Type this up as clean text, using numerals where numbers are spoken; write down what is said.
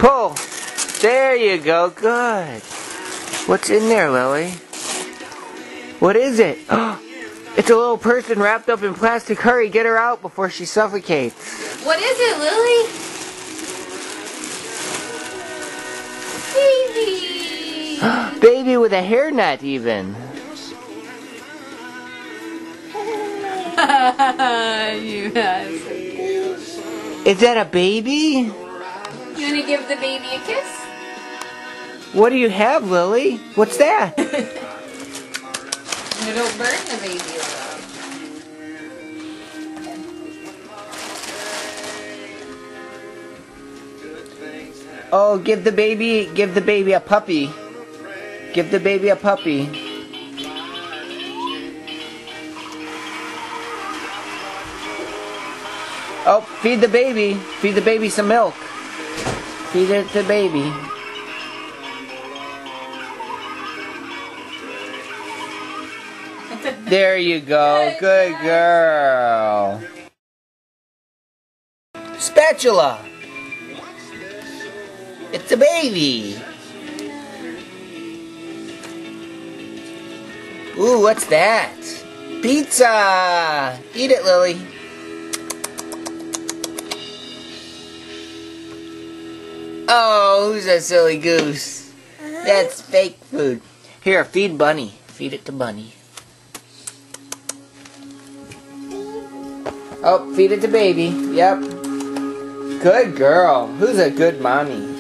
Pull. There you go. Good. What's in there, Lily? What is it? It's a little person wrapped up in plastic. Hurry, get her out before she suffocates. What is it, Lily? Baby. Baby with a hairnet even. You guys. Is that a baby? You want to give the baby a kiss? What do you have, Lily? What's that? You don't burn the baby though. Oh, give the baby a puppy. Give the baby a puppy. Oh, feed the baby. Feed the baby some milk. Feed it to the baby. There you go. Good girl. Spatula. It's a baby. Ooh, what's that? Pizza. Eat it, Lily. Oh, who's a silly goose? That's fake food. Here, feed Bunny. Feed it to Bunny. Oh, feed it to baby. Yep. Good girl. Who's a good mommy?